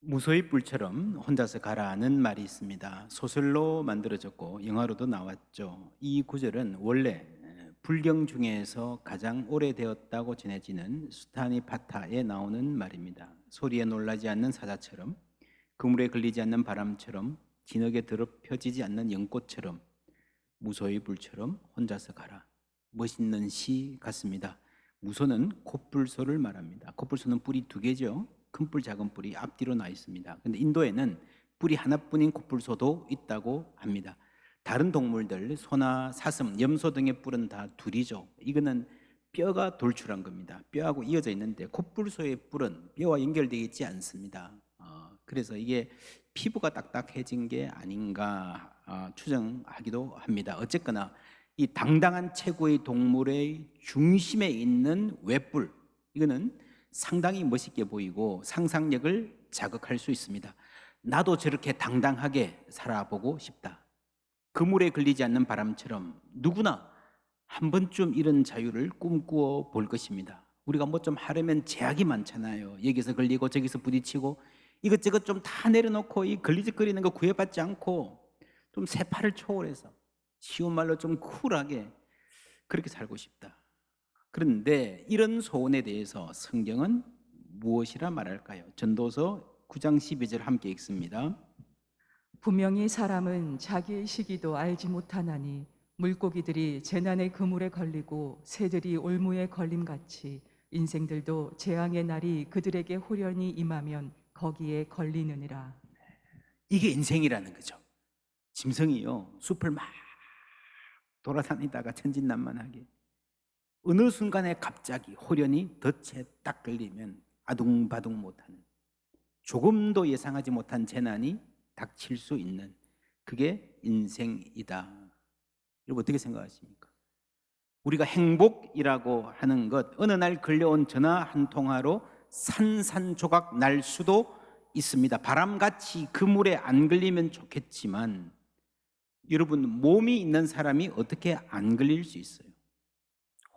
무소의 뿔처럼 혼자서 가라는 말이 있습니다. 소설로 만들어졌고 영화로도 나왔죠. 이 구절은 원래 불경 중에서 가장 오래되었다고 전해지는 수타니파타에 나오는 말입니다. 소리에 놀라지 않는 사자처럼, 그물에 걸리지 않는 바람처럼, 진흙에 더럽혀지지 않는 연꽃처럼, 무소의 뿔처럼 혼자서 가라. 멋있는 시 같습니다. 무소는 코뿔소를 말합니다. 코뿔소는 뿔이 두 개죠. 큰 뿔, 작은 뿔이 앞뒤로 나 있습니다. 근데 인도에는 뿔이 하나뿐인 코뿔소도 있다고 합니다. 다른 동물들, 소나 사슴, 염소 등의 뿔은 다 둘이죠. 이거는 뼈가 돌출한 겁니다. 뼈하고 이어져 있는데 코뿔소의 뿔은 뼈와 연결되어 있지 않습니다. 그래서 이게 피부가 딱딱해진 게 아닌가 추정하기도 합니다. 어쨌거나 이 당당한 최고의 동물의 중심에 있는 외뿔, 이거는 상당히 멋있게 보이고 상상력을 자극할 수 있습니다. 나도 저렇게 당당하게 살아보고 싶다. 그물에 걸리지 않는 바람처럼 누구나 한 번쯤 이런 자유를 꿈꾸어 볼 것입니다. 우리가 뭐 좀 하려면 제약이 많잖아요. 여기서 걸리고 저기서 부딪히고 이것저것 좀 다 내려놓고 이 걸리적거리는 거 구애받지 않고 좀 세파를 초월해서 쉬운 말로 좀 쿨하게 그렇게 살고 싶다. 그런데 이런 소원에 대해서 성경은 무엇이라 말할까요? 전도서 9장 12절 함께 읽습니다. 분명히 사람은 자기의 시기도 알지 못하나니 물고기들이 재난의 그물에 걸리고 새들이 올무에 걸림같이 인생들도 재앙의 날이 그들에게 홀연히 임하면 거기에 걸리느니라. 이게 인생이라는 거죠. 짐승이요, 숲을 막 돌아다니다가 천진난만하게 어느 순간에 갑자기 홀연히 덫에 딱 걸리면 아둥바둥 못하는, 조금도 예상하지 못한 재난이 닥칠 수 있는, 그게 인생이다. 여러분 어떻게 생각하십니까? 우리가 행복이라고 하는 것, 어느 날 걸려온 전화 한 통화로 산산조각 날 수도 있습니다. 바람같이 그물에 안 걸리면 좋겠지만 여러분, 몸이 있는 사람이 어떻게 안 걸릴 수 있어요?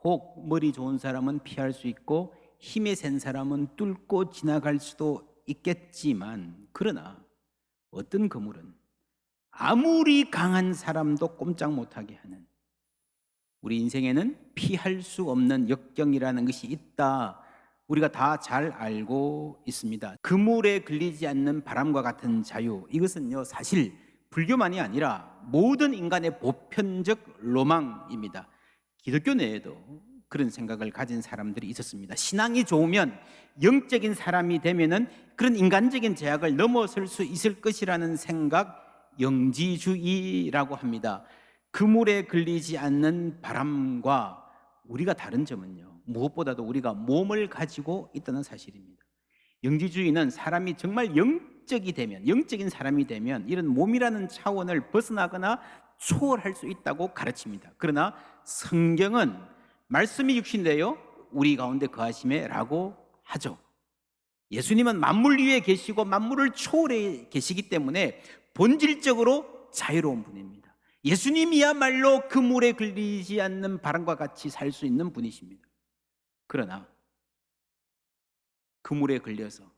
혹 머리 좋은 사람은 피할 수 있고 힘에 센 사람은 뚫고 지나갈 수도 있겠지만, 그러나 어떤 그물은 아무리 강한 사람도 꼼짝 못하게 하는, 우리 인생에는 피할 수 없는 역경이라는 것이 있다. 우리가 다 잘 알고 있습니다. 그물에 걸리지 않는 바람과 같은 자유, 이것은요 사실 불교만이 아니라 모든 인간의 보편적 로망입니다. 기독교 내에도 그런 생각을 가진 사람들이 있었습니다. 신앙이 좋으면, 영적인 사람이 되면은 그런 인간적인 제약을 넘어설 수 있을 것이라는 생각, 영지주의라고 합니다. 그물에 걸리지 않는 바람과 우리가 다른 점은요, 무엇보다도 우리가 몸을 가지고 있다는 사실입니다. 영지주의는 사람이 정말 영적이 되면, 영적인 사람이 되면 이런 몸이라는 차원을 벗어나거나 초월할 수 있다고 가르칩니다. 그러나 성경은 말씀이 육신되어 우리 가운데 거하심에 라고 하죠. 예수님은 만물 위에 계시고 만물을 초월해 계시기 때문에 본질적으로 자유로운 분입니다. 예수님이야말로 그물에 걸리지 않는 바람과 같이 살 수 있는 분이십니다. 그러나 그물에 걸려서,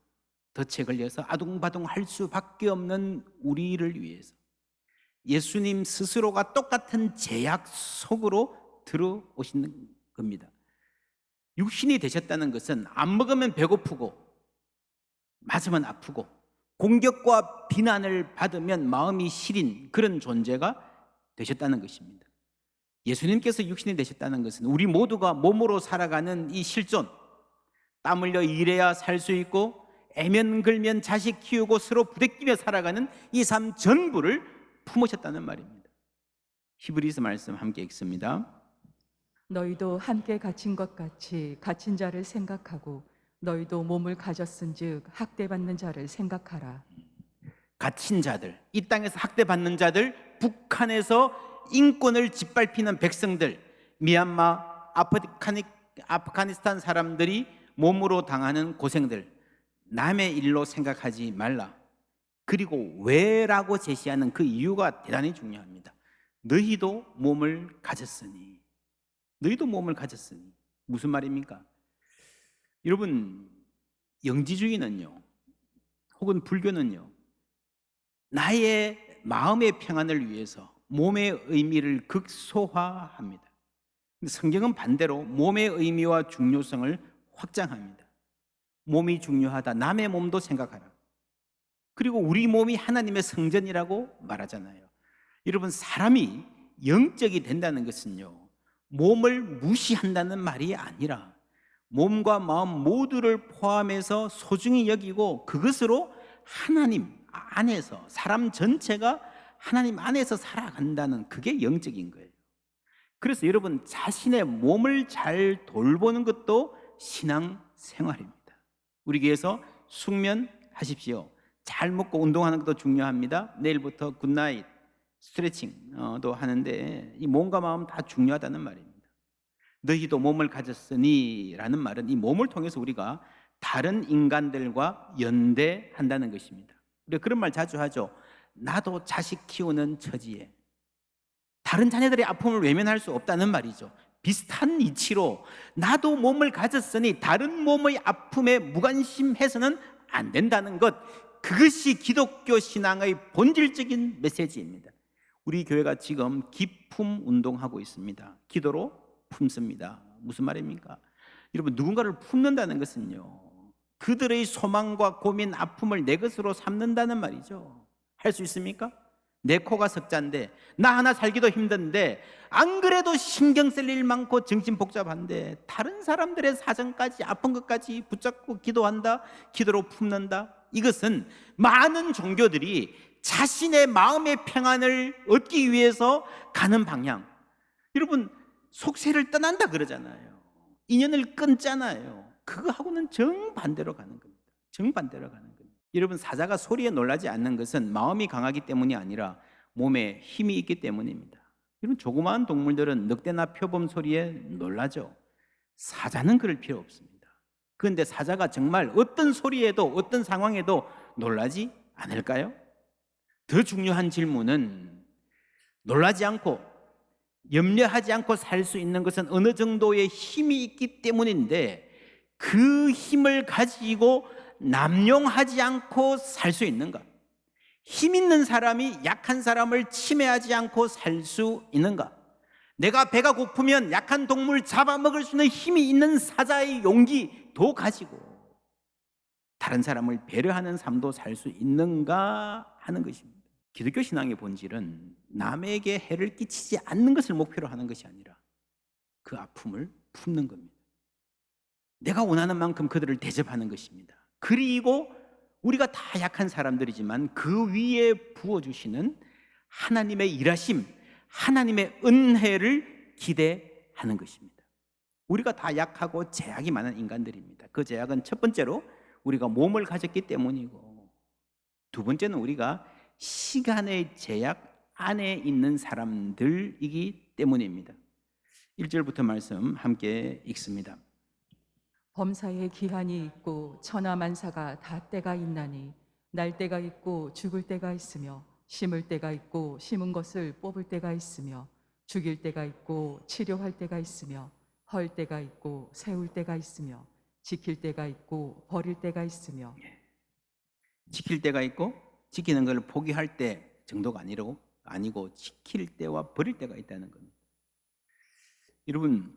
덫에 걸려서 아둥바둥 할 수밖에 없는 우리를 위해서 예수님 스스로가 똑같은 제약 속으로 들어오시는 겁니다. 육신이 되셨다는 것은 안 먹으면 배고프고 맞으면 아프고 공격과 비난을 받으면 마음이 시린 그런 존재가 되셨다는 것입니다. 예수님께서 육신이 되셨다는 것은 우리 모두가 몸으로 살아가는 이 실존, 땀 흘려 일해야 살 수 있고 애면 걸면 자식 키우고 서로 부대끼며 살아가는 이 삶 전부를 품으셨다는 말입니다. 히브리서 말씀 함께 읽습니다. 너희도 함께 갇힌 것 같이 갇힌 자를 생각하고 너희도 몸을 가졌은즉 학대받는 자를 생각하라. 갇힌 자들, 이 땅에서 학대받는 자들, 북한에서 인권을 짓밟히는 백성들, 미얀마, 아프가니스탄 사람들이 몸으로 당하는 고생들, 남의 일로 생각하지 말라. 그리고 왜라고 제시하는 그 이유가 대단히 중요합니다. 너희도 몸을 가졌으니. 너희도 몸을 가졌으니. 무슨 말입니까? 여러분, 영지주의는요, 혹은 불교는요, 나의 마음의 평안을 위해서 몸의 의미를 극소화합니다. 근데 성경은 반대로 몸의 의미와 중요성을 확장합니다. 몸이 중요하다. 남의 몸도 생각하라. 그리고 우리 몸이 하나님의 성전이라고 말하잖아요. 여러분, 사람이 영적이 된다는 것은요, 몸을 무시한다는 말이 아니라 몸과 마음 모두를 포함해서 소중히 여기고 그것으로 하나님 안에서, 사람 전체가 하나님 안에서 살아간다는, 그게 영적인 거예요. 그래서 여러분, 자신의 몸을 잘 돌보는 것도 신앙 생활입니다. 우리 교회에서 숙면하십시오. 잘 먹고 운동하는 것도 중요합니다. 내일부터 굿나잇 스트레칭도 하는데 이 몸과 마음 다 중요하다는 말입니다. 너희도 몸을 가졌으니 라는 말은 이 몸을 통해서 우리가 다른 인간들과 연대한다는 것입니다. 우리가 그런 말 자주 하죠. 나도 자식 키우는 처지에 다른 자녀들의 아픔을 외면할 수 없다는 말이죠. 비슷한 이치로 나도 몸을 가졌으니 다른 몸의 아픔에 무관심해서는 안 된다는 것, 그것이 기독교 신앙의 본질적인 메시지입니다. 우리 교회가 지금 기품 운동하고 있습니다. 기도로 품습니다. 무슨 말입니까? 여러분, 누군가를 품는다는 것은요, 그들의 소망과 고민, 아픔을 내 것으로 삼는다는 말이죠. 할 수 있습니까? 내 코가 석자인데, 나 하나 살기도 힘든데, 안 그래도 신경 쓸 일 많고 정신 복잡한데 다른 사람들의 사정까지, 아픈 것까지 붙잡고 기도한다, 기도로 품는다. 이것은 많은 종교들이 자신의 마음의 평안을 얻기 위해서 가는 방향. 여러분, 속세를 떠난다 그러잖아요. 인연을 끊잖아요. 그거하고는 정반대로 가는 겁니다. 정반대로 가는 겁니다. 여러분, 사자가 소리에 놀라지 않는 것은 마음이 강하기 때문이 아니라 몸에 힘이 있기 때문입니다. 여러분, 조그마한 동물들은 늑대나 표범 소리에 놀라죠. 사자는 그럴 필요 없습니다. 그런데 사자가 정말 어떤 소리에도 어떤 상황에도 놀라지 않을까요? 더 중요한 질문은, 놀라지 않고 염려하지 않고 살 수 있는 것은 어느 정도의 힘이 있기 때문인데, 그 힘을 가지고 남용하지 않고 살 수 있는가? 힘 있는 사람이 약한 사람을 침해하지 않고 살 수 있는가? 내가 배가 고프면 약한 동물 잡아먹을 수 있는 힘이 있는 사자의 용기도 가지고 다른 사람을 배려하는 삶도 살 수 있는가 하는 것입니다. 기독교 신앙의 본질은 남에게 해를 끼치지 않는 것을 목표로 하는 것이 아니라 그 아픔을 품는 겁니다. 내가 원하는 만큼 그들을 대접하는 것입니다. 그리고 우리가 다 약한 사람들이지만 그 위에 부어주시는 하나님의 일하심, 하나님의 은혜를 기대하는 것입니다. 우리가 다 약하고 제약이 많은 인간들입니다. 그 제약은 첫 번째로 우리가 몸을 가졌기 때문이고, 두 번째는 우리가 시간의 제약 안에 있는 사람들이기 때문입니다. 1절부터 말씀 함께 읽습니다. 범사에 기한이 있고 천하만사가 다 때가 있나니 날 때가 있고 죽을 때가 있으며 심을 때가 있고 심은 것을 뽑을 때가 있으며 죽일 때가 있고 치료할 때가 있으며 헐 때가 있고 세울 때가 있으며 지킬 때가 있고 버릴 때가 있으며. 지킬 때가 있고, 지키는 걸 포기할 때 정도가 아니고 지킬 때와 버릴 때가 있다는 겁니다. 여러분,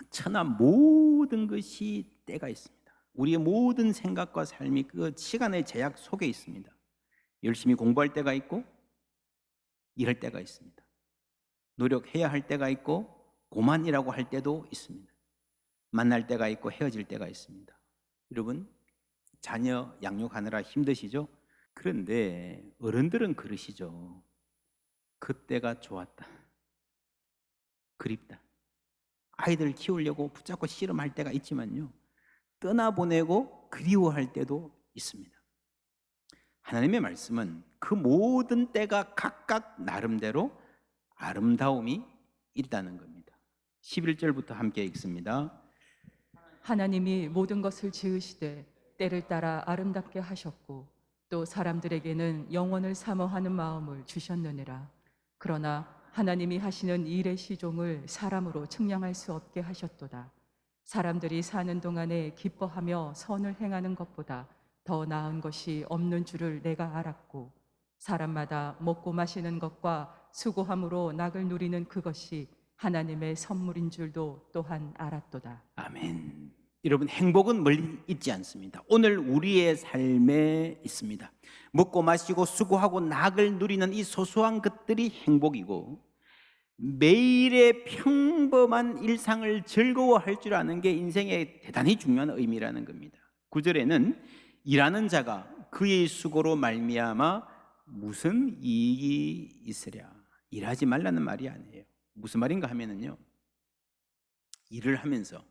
천하 모든 것이 때가 있습니다. 우리의 모든 생각과 삶이 그 시간의 제약 속에 있습니다. 열심히 공부할 때가 있고 일할 때가 있습니다. 노력해야 할 때가 있고 고만이라고 할 때도 있습니다. 만날 때가 있고 헤어질 때가 있습니다. 여러분, 자녀 양육하느라 힘드시죠? 그런데 어른들은 그러시죠. 그때가 좋았다, 그립다. 아이들 키우려고 붙잡고 씨름할 때가 있지만요, 떠나보내고 그리워할 때도 있습니다. 하나님의 말씀은 그 모든 때가 각각 나름대로 아름다움이 있다는 겁니다. 11절부터 함께 읽습니다. 하나님이 모든 것을 지으시되 때를 따라 아름답게 하셨고 또 사람들에게는 영원을 사모하는 마음을 주셨느니라. 그러나 하나님이 하시는 일의 시종을 사람으로 측량할 수 없게 하셨도다. 사람들이 사는 동안에 기뻐하며 선을 행하는 것보다 더 나은 것이 없는 줄을 내가 알았고 사람마다 먹고 마시는 것과 수고함으로 낙을 누리는 그것이 하나님의 선물인 줄도 또한 알았도다. 아멘. 여러분, 행복은 멀리 있지 않습니다. 오늘 우리의 삶에 있습니다. 먹고 마시고 수고하고 낙을 누리는 이 소소한 것들이 행복이고, 매일의 평범한 일상을 즐거워할 줄 아는 게 인생의 대단히 중요한 의미라는 겁니다. 9절에는 일하는 자가 그의 수고로 말미암아 무슨 이익이 있으랴. 일하지 말라는 말이 아니에요. 무슨 말인가 하면은요, 일을 하면서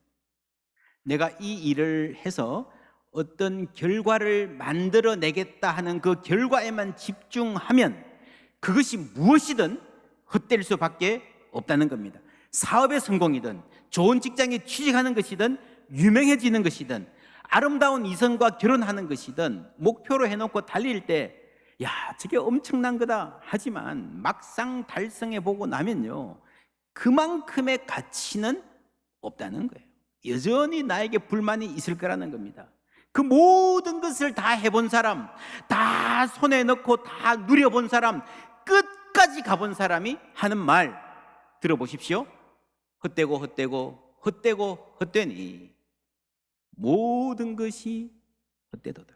내가 이 일을 해서 어떤 결과를 만들어내겠다 하는 그 결과에만 집중하면 그것이 무엇이든 헛될 수밖에 없다는 겁니다. 사업의 성공이든 좋은 직장에 취직하는 것이든 유명해지는 것이든 아름다운 이성과 결혼하는 것이든 목표로 해놓고 달릴 때 야, 저게 엄청난 거다 하지만 막상 달성해 보고 나면요, 그만큼의 가치는 없다는 거예요. 여전히 나에게 불만이 있을 거라는 겁니다. 그 모든 것을 다 해본 사람, 다 손에 넣고 다 누려본 사람, 끝까지 가본 사람이 하는 말 들어보십시오. 헛되고 헛되고 헛되고 헛되니 모든 것이 헛되도다.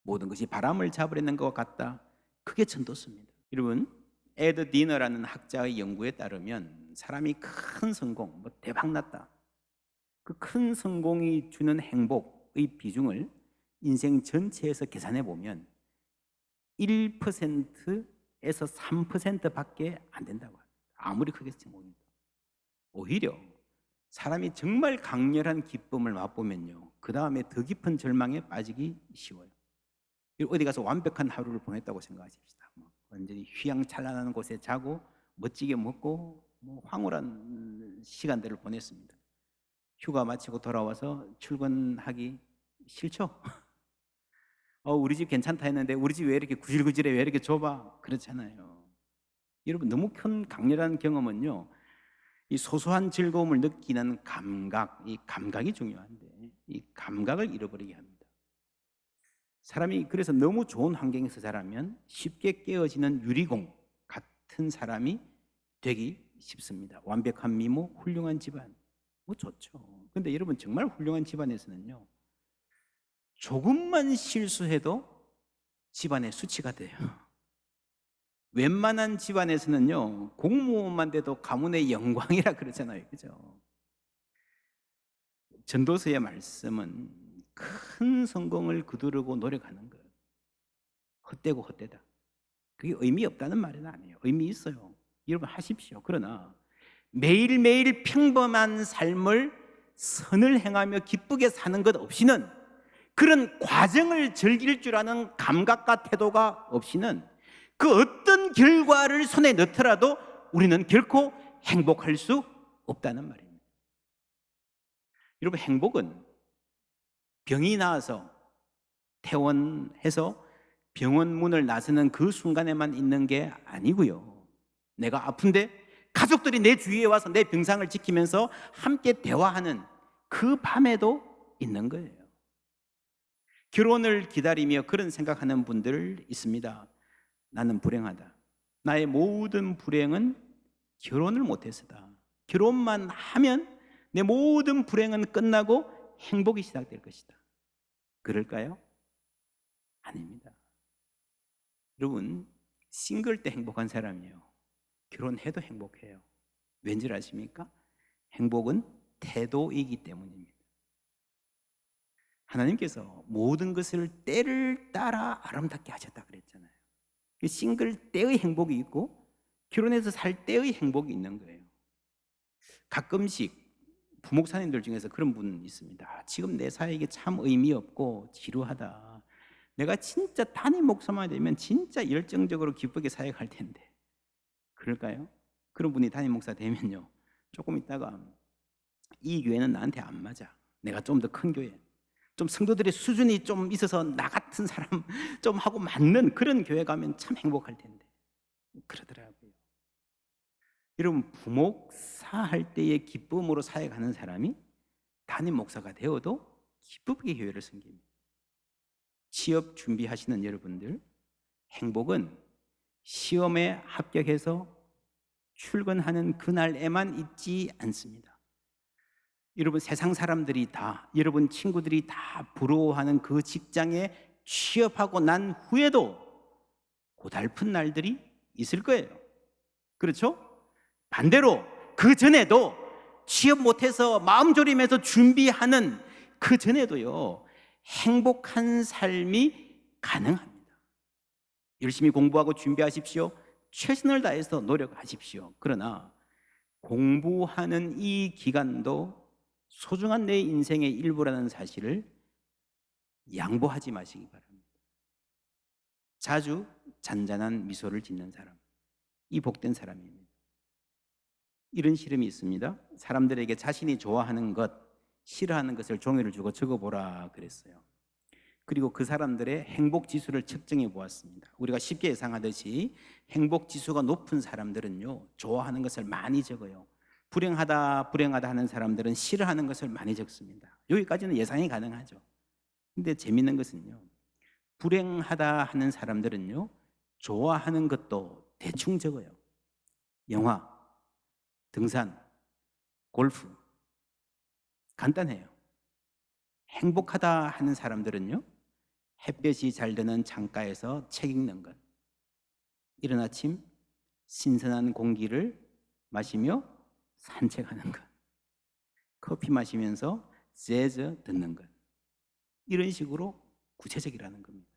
모든 것이 바람을 잡으려는 것 같다. 그게 전도서입니다. 여러분, 에드 디너라는 학자의 연구에 따르면 사람이 큰 성공, 대박 났다, 그 큰 성공이 주는 행복의 비중을 인생 전체에서 계산해 보면 1%에서 3%밖에 안 된다고 합니다. 아무리 크게 성공해도. 오히려 사람이 정말 강렬한 기쁨을 맛보면요, 그 다음에 더 깊은 절망에 빠지기 쉬워요. 어디 가서 완벽한 하루를 보냈다고 생각하십시다. 완전히 휘황찬란한 곳에 자고 멋지게 먹고 황홀한 시간들을 보냈습니다. 휴가 마치고 돌아와서 출근하기 싫죠? 우리 집 괜찮다 했는데 우리 집 왜 이렇게 구질구질해, 왜 이렇게 좁아? 그렇잖아요. 여러분, 너무 큰 강렬한 경험은요, 이 소소한 즐거움을 느끼는 감각, 이 감각이 중요한데 이 감각을 잃어버리게 합니다. 사람이 그래서 너무 좋은 환경에서 자라면 쉽게 깨어지는 유리공 같은 사람이 되기 쉽습니다. 완벽한 미모, 훌륭한 집안, 좋죠. 근데 여러분, 정말 훌륭한 집안에서는요, 조금만 실수해도 집안의 수치가 돼요. 웬만한 집안에서는요, 공무원만 돼도 가문의 영광이라 그러잖아요. 그죠? 전도서의 말씀은 큰 성공을 거두려고 노력하는 거예요. 헛되고 헛되다. 그게 의미 없다는 말은 아니에요. 의미 있어요. 여러분, 하십시오. 그러나 매일매일 평범한 삶을 선을 행하며 기쁘게 사는 것 없이는, 그런 과정을 즐길 줄 아는 감각과 태도가 없이는 그 어떤 결과를 손에 넣더라도 우리는 결코 행복할 수 없다는 말입니다. 여러분, 행복은 병이 나와서 퇴원해서 병원 문을 나서는 그 순간에만 있는 게 아니고요, 내가 아픈데 가족들이 내 주위에 와서 내 병상을 지키면서 함께 대화하는 그 밤에도 있는 거예요. 결혼을 기다리며 그런 생각하는 분들 있습니다. 나는 불행하다. 나의 모든 불행은 결혼을 못해서다. 결혼만 하면 내 모든 불행은 끝나고 행복이 시작될 것이다. 그럴까요? 아닙니다. 여러분, 싱글 때 행복한 사람이에요. 결혼해도 행복해요. 왠지 아십니까? 행복은 태도이기 때문입니다. 하나님께서 모든 것을 때를 따라 아름답게 하셨다 그랬잖아요. 싱글 때의 행복이 있고 결혼해서 살 때의 행복이 있는 거예요. 가끔씩 부목사님들 중에서 그런 분 있습니다. 지금 내 사역이 참 의미 없고 지루하다. 내가 진짜 담임 목사만 되면 진짜 열정적으로 기쁘게 사역할 텐데. 그럴까요? 그런 분이 담임 목사 되면요, 조금 있다가 이 교회는 나한테 안 맞아. 내가 좀 더 큰 교회, 좀 성도들의 수준이 좀 있어서 나 같은 사람 좀 하고 맞는 그런 교회 가면 참 행복할 텐데. 그러더라고요. 여러분, 부목사 할 때의 기쁨으로 사역하는 사람이 담임 목사가 되어도 기쁘게 교회를 섬깁니다. 취업 준비하시는 여러분들, 행복은 시험에 합격해서 출근하는 그날에만 있지 않습니다. 여러분, 세상 사람들이 다, 여러분 친구들이 다 부러워하는 그 직장에 취업하고 난 후에도 고달픈 날들이 있을 거예요. 그렇죠? 반대로 그 전에도 취업 못해서 마음 졸이면서 준비하는 그 전에도요, 행복한 삶이 가능합니다. 열심히 공부하고 준비하십시오. 최선을 다해서 노력하십시오. 그러나 공부하는 이 기간도 소중한 내 인생의 일부라는 사실을 양보하지 마시기 바랍니다. 자주 잔잔한 미소를 짓는 사람, 이 복된 사람입니다. 이런 시름이 있습니다. 사람들에게 자신이 좋아하는 것, 싫어하는 것을 종이를 주고 적어보라 그랬어요. 그리고 그 사람들의 행복 지수를 측정해 보았습니다. 우리가 쉽게 예상하듯이 행복 지수가 높은 사람들은요, 좋아하는 것을 많이 적어요. 불행하다 하는 사람들은 싫어하는 것을 많이 적습니다. 여기까지는 예상이 가능하죠. 근데 재밌는 것은요, 불행하다 하는 사람들은요, 좋아하는 것도 대충 적어요. 영화, 등산, 골프, 간단해요. 행복하다 하는 사람들은요, 햇볕이 잘 드는 창가에서 책 읽는 것, 이른 아침 신선한 공기를 마시며 산책하는 것, 커피 마시면서 재즈 듣는 것, 이런 식으로 구체적이라는 겁니다.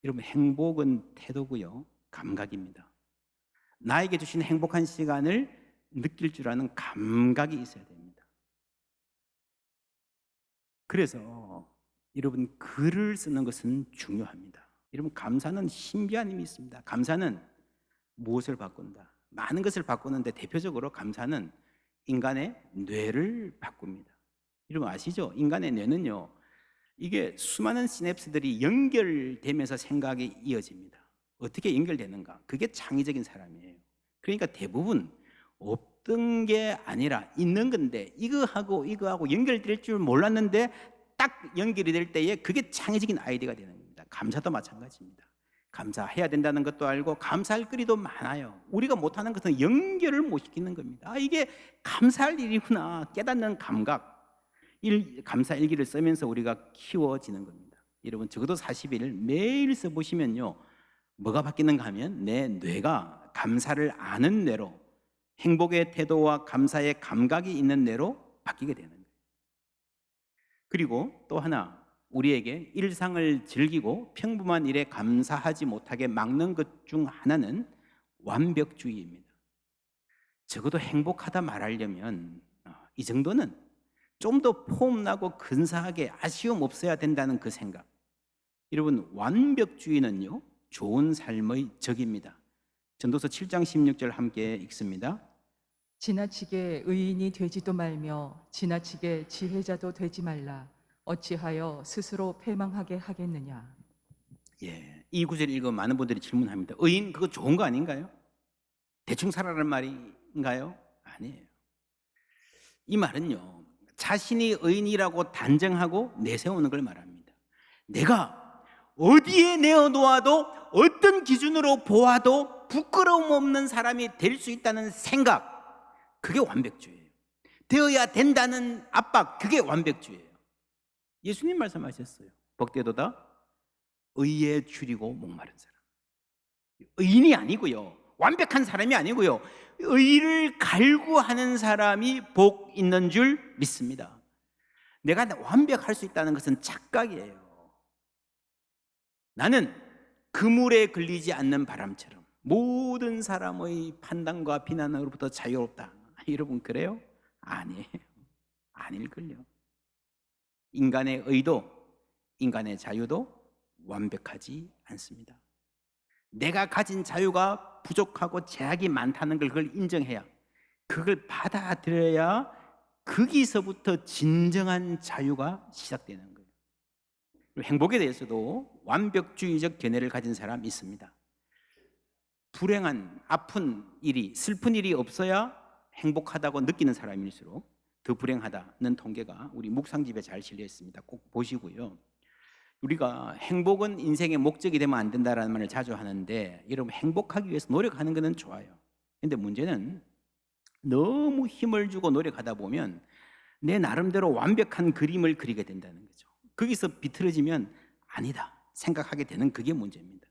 여러분, 행복은 태도고요, 감각입니다. 나에게 주신 행복한 시간을 느낄 줄 아는 감각이 있어야 됩니다. 그래서 여러분, 글을 쓰는 것은 중요합니다. 여러분, 감사는 신비한 힘이 있습니다. 감사는 무엇을 바꾼다? 많은 것을 바꾸는데 대표적으로 감사는 인간의 뇌를 바꿉니다. 여러분 아시죠? 인간의 뇌는요, 이게 수많은 시냅스들이 연결되면서 생각이 이어집니다. 어떻게 연결되는가? 그게 창의적인 사람이에요. 그러니까 대부분 없던 게 아니라 있는 건데 이거하고 연결될 줄 몰랐는데 딱 연결이 될 때에 그게 창의적인 아이디어가 되는 겁니다. 감사도 마찬가지입니다. 감사해야 된다는 것도 알고 감사할 거리도 많아요. 우리가 못하는 것은 연결을 못 시키는 겁니다. 이게 감사할 일이구나 깨닫는 감각, 감사 일기를 쓰면서 우리가 키워지는 겁니다. 여러분, 적어도 40일 매일 써보시면요, 뭐가 바뀌는가 하면 내 뇌가 감사를 아는 뇌로, 행복의 태도와 감사의 감각이 있는 뇌로 바뀌게 되는 거예요. 그리고 또 하나, 우리에게 일상을 즐기고 평범한 일에 감사하지 못하게 막는 것 중 하나는 완벽주의입니다. 적어도 행복하다 말하려면 이 정도는 좀 더 폼나고 근사하게 아쉬움 없어야 된다는 그 생각. 여러분, 완벽주의는요, 좋은 삶의 적입니다. 전도서 7장 16절 함께 읽습니다. 지나치게 의인이 되지도 말며 지나치게 지혜자도 되지 말라. 어찌하여 스스로 패망하게 하겠느냐. 예, 이 구절 읽으면 많은 분들이 질문합니다. 의인 그거 좋은 거 아닌가요? 대충 살아라는 말인가요? 아니에요. 이 말은요, 자신이 의인이라고 단정하고 내세우는 걸 말합니다. 내가 어디에 내어놓아도 어떤 기준으로 보아도 부끄러움 없는 사람이 될 수 있다는 생각, 그게 완벽주의예요. 되어야 된다는 압박, 그게 완벽주의예요. 예수님 말씀하셨어요. 복되도다 의에 줄이고 목마른 사람. 의인이 아니고요, 완벽한 사람이 아니고요, 의를 갈구하는 사람이 복 있는 줄 믿습니다. 내가 완벽할 수 있다는 것은 착각이에요. 나는 그물에 걸리지 않는 바람처럼 모든 사람의 판단과 비난으로부터 자유롭다. 여러분 그래요? 아니에요. 아닐걸요. 인간의 의도, 인간의 자유도 완벽하지 않습니다. 내가 가진 자유가 부족하고 제약이 많다는 걸 그걸 인정해야, 그걸 받아들여야 거기서부터 진정한 자유가 시작되는 거예요. 행복에 대해서도 완벽주의적 견해를 가진 사람이 있습니다. 불행한, 아픈 일이, 슬픈 일이 없어야 행복하다고 느끼는 사람일수록 더 불행하다는 통계가 우리 묵상집에 잘 실려 있습니다. 꼭 보시고요. 우리가 행복은 인생의 목적이 되면 안 된다라는 말을 자주 하는데, 여러분, 행복하기 위해서 노력하는 것은 좋아요. 근데 문제는 너무 힘을 주고 노력하다 보면 내 나름대로 완벽한 그림을 그리게 된다는 거죠. 거기서 비틀어지면 아니다 생각하게 되는, 그게 문제입니다.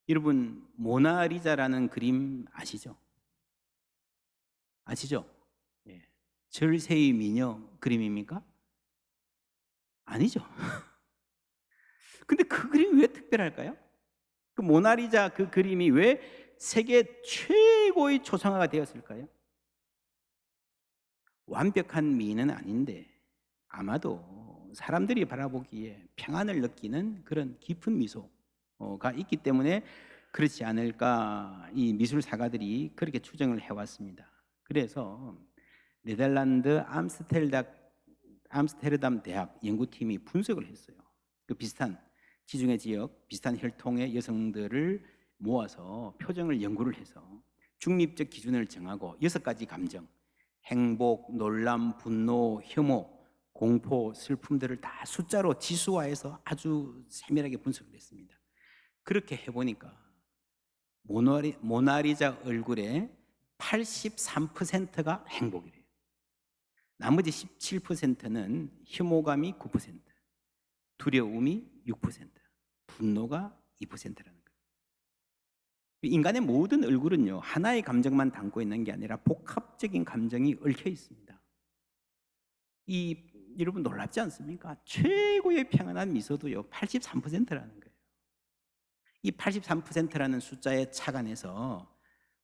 여러분, 모나리자라는 그림 아시죠? 아시죠? 예. 절세의 미녀 그림입니까? 아니죠. 근데 그 그림이 왜 특별할까요? 그 모나리자 그 그림이 왜 세계 최고의 초상화가 되었을까요? 완벽한 미인은 아닌데 아마도 사람들이 바라보기에 평안을 느끼는 그런 깊은 미소가 있기 때문에 그렇지 않을까, 이 미술사가들이 그렇게 추정을 해왔습니다. 그래서 네덜란드 암스테르담 대학 연구팀이 분석을 했어요. 그 비슷한 지중해 지역, 비슷한 혈통의 여성들을 모아서 표정을 연구를 해서 중립적 기준을 정하고 6가지 감정, 행복, 놀람, 분노, 혐오, 공포, 슬픔들을 다 숫자로 지수화해서 아주 세밀하게 분석을 했습니다. 그렇게 해보니까 모나리자 얼굴의 83%가 행복이래요. 나머지 17%는 혐오감이 9%, 두려움이 6%, 분노가 2%라는 거예요. 인간의 모든 얼굴은요, 하나의 감정만 담고 있는 게 아니라 복합적인 감정이 얽혀 있습니다. 여러분 놀랍지 않습니까? 최고의 평안한 미소도요 83%라는 거예요. 이 83%라는 숫자에 착안해서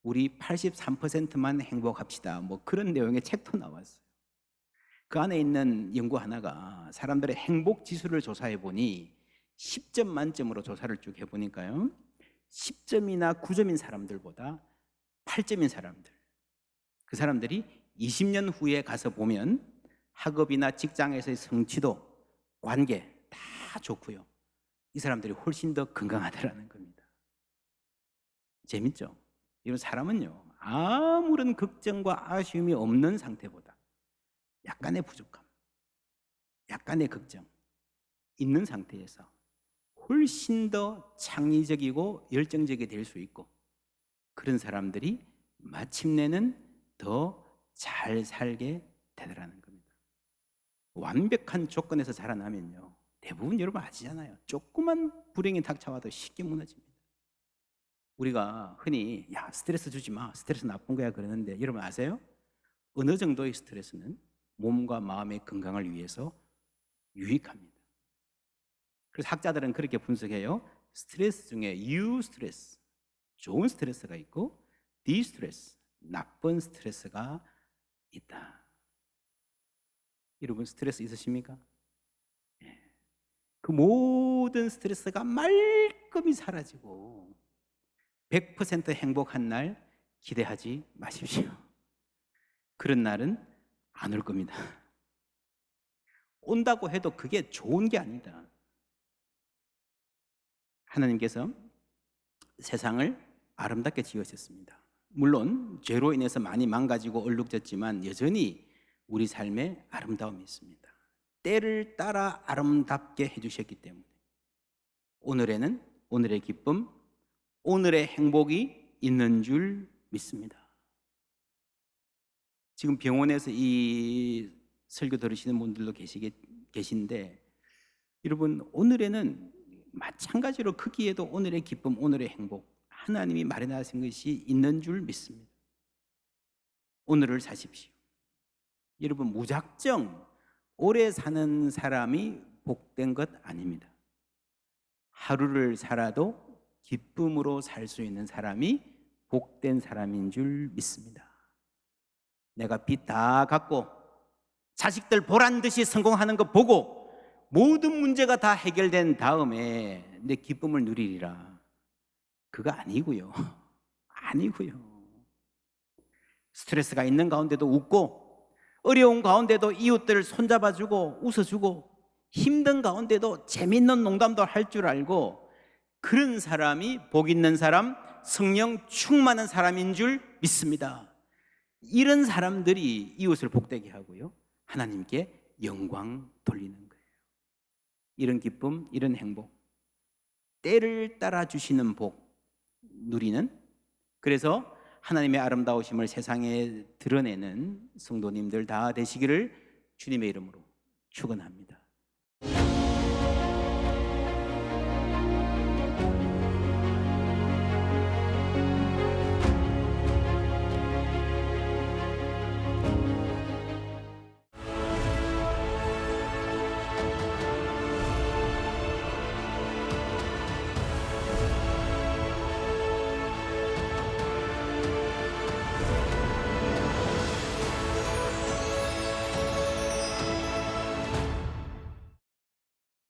우리 83%만 행복합시다, 뭐 그런 내용의 책도 나왔어요. 그 안에 있는 연구 하나가 사람들의 행복 지수를 조사해 보니 10점 만점으로 조사를 쭉 해보니까요, 10점이나 9점인 사람들보다 8점인 사람들, 그 사람들이 20년 후에 가서 보면 학업이나 직장에서의 성취도, 관계 다 좋고요, 이 사람들이 훨씬 더 건강하다라는 겁니다. 재밌죠? 이런 사람은요, 아무런 걱정과 아쉬움이 없는 상태보다 약간의 부족함, 약간의 걱정 있는 상태에서 훨씬 더 창의적이고 열정적이 될 수 있고, 그런 사람들이 마침내는 더 잘 살게 되더라는 겁니다. 완벽한 조건에서 자라나면요, 대부분 여러분 아시잖아요, 조그만 불행이 닥쳐와도 쉽게 무너집니다. 우리가 흔히 야 스트레스 주지 마, 스트레스 나쁜 거야 그러는데, 여러분 아세요? 어느 정도의 스트레스는 몸과 마음의 건강을 위해서 유익합니다. 그래서 학자들은 그렇게 분석해요. 스트레스 중에 유스트레스, 좋은 스트레스가 있고 디스트레스, 나쁜 스트레스가 있다. 여러분 스트레스 있으십니까? 그 모든 스트레스가 말끔히 사라지고 100% 행복한 날 기대하지 마십시오. 그런 날은 안 올 겁니다. 온다고 해도 그게 좋은 게 아니다. 하나님께서 세상을 아름답게 지으셨습니다. 물론 죄로 인해서 많이 망가지고 얼룩졌지만 여전히 우리 삶에 아름다움이 있습니다. 때를 따라 아름답게 해주셨기 때문에 오늘에는 오늘의 기쁨, 오늘의 행복이 있는 줄 믿습니다. 지금 병원에서 이 설교 들으시는 분들도 계신데, 여러분 오늘에는 마찬가지로 크기에도 오늘의 기쁨, 오늘의 행복, 하나님이 마련하신 것이 있는 줄 믿습니다. 오늘을 사십시오. 여러분 무작정 오래 사는 사람이 복된 것 아닙니다. 하루를 살아도 기쁨으로 살 수 있는 사람이 복된 사람인 줄 믿습니다. 내가 빚 다 갚고 자식들 보란 듯이 성공하는 거 보고 모든 문제가 다 해결된 다음에 내 기쁨을 누리리라, 그거 아니고요. 아니고요. 스트레스가 있는 가운데도 웃고, 어려운 가운데도 이웃들을 손잡아주고 웃어주고, 힘든 가운데도 재밌는 농담도 할 줄 알고, 그런 사람이 복 있는 사람, 성령 충만한 사람인 줄 믿습니다. 이런 사람들이 이웃을 복되게 하고요, 하나님께 영광 돌리는 거예요. 이런 기쁨, 이런 행복, 때를 따라 주시는 복 누리는, 그래서 하나님의 아름다우심을 세상에 드러내는 성도님들 다 되시기를 주님의 이름으로 축원합니다.